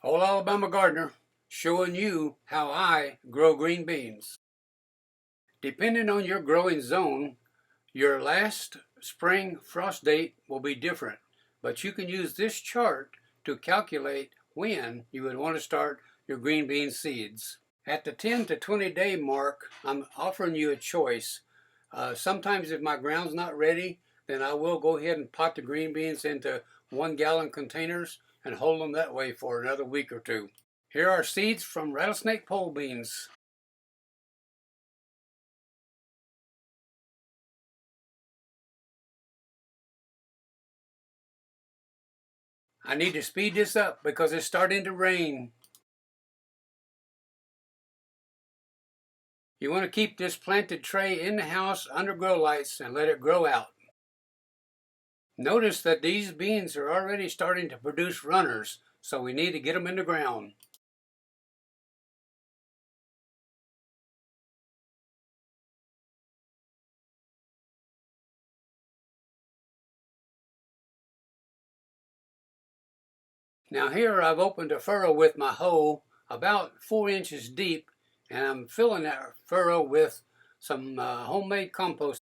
Old Alabama Gardener, showing you how I grow green beans. Depending on your growing zone, your last spring frost date will be different, but you can use this chart to calculate when you would want to start your green bean seeds. At the 10 to 20 day mark, I'm offering you a choice. Sometimes if my ground's not ready, then I will go ahead and pot the green beans into 1-gallon containers and hold them that way for another week or two. Here are seeds from rattlesnake pole beans. I need to speed this up because it's starting to rain. You want to keep this planted tray in the house under grow lights and let it grow out. Notice that these beans are already starting to produce runners, so we need to get them in the ground. Now here I've opened a furrow with my hoe about 4 inches deep, and I'm filling that furrow with some homemade compost.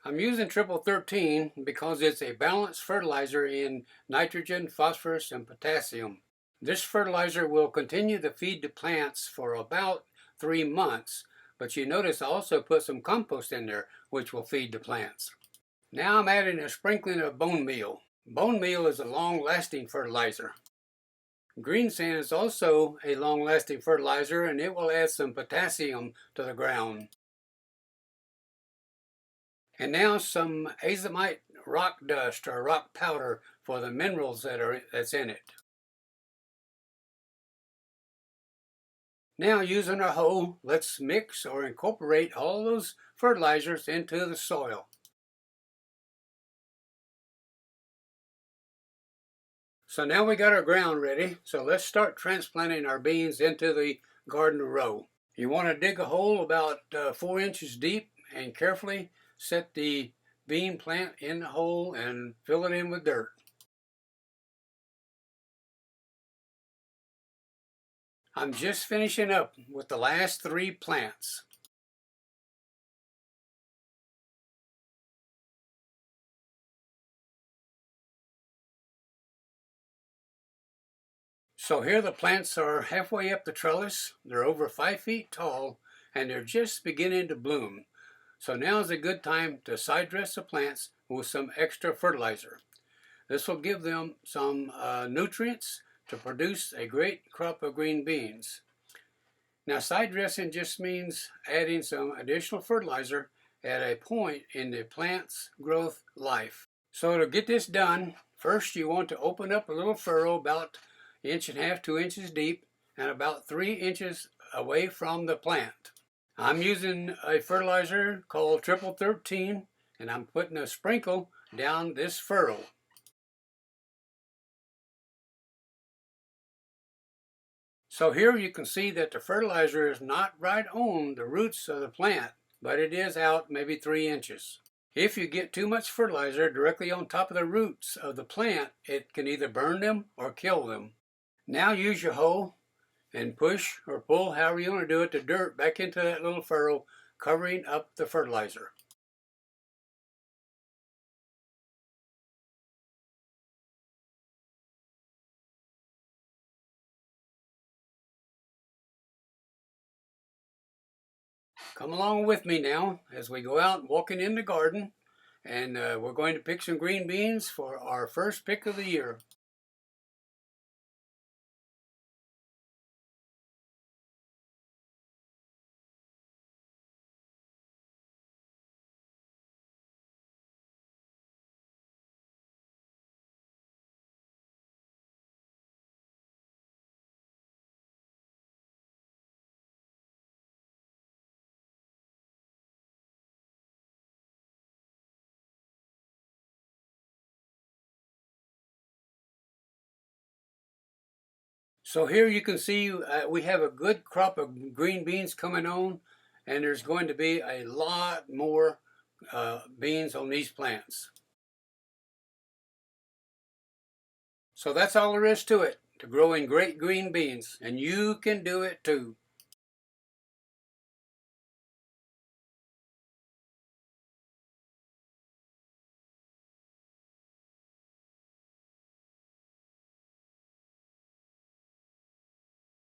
I'm using triple 13 because it's a balanced fertilizer in nitrogen, phosphorus, and potassium. This fertilizer will continue to feed the plants for about 3 months, but you notice I also put some compost in there, which will feed the plants. Now I'm adding a sprinkling of bone meal. Bone meal is a long-lasting fertilizer. Green sand is also a long-lasting fertilizer, and it will add some potassium to the ground. And now some azomite rock dust or rock powder for the minerals that's in it. Now using our hoe, let's mix or incorporate all those fertilizers into the soil. So now we got our ground ready, so let's start transplanting our beans into the garden row. You want to dig a hole about 4 inches deep and carefully set the bean plant in the hole and fill it in with dirt. I'm just finishing up with the last 3 plants. So here the plants are halfway up the trellis. They're over 5 feet tall and they're just beginning to bloom. So now is a good time to side dress the plants with some extra fertilizer. This will give them some nutrients to produce a great crop of green beans. Now side dressing just means adding some additional fertilizer at a point in the plant's growth life. So to get this done, first you want to open up a little furrow about 1.5 inches, 2 inches deep and about 3 inches away from the plant. I'm using a fertilizer called triple 13 and I'm putting a sprinkle down this furrow. So here you can see that the fertilizer is not right on the roots of the plant, but it is out maybe 3 inches. If you get too much fertilizer directly on top of the roots of the plant, it can either burn them or kill them. Now use your hoe and push or pull, however you want to do it, the dirt back into that little furrow, covering up the fertilizer. Come along with me now as we go out walking in the garden, and we're going to pick some green beans for our first pick of the year. So here you can see we have a good crop of green beans coming on, and there's going to be a lot more beans on these plants. So that's all there is to it, to growing great green beans, and you can do it too.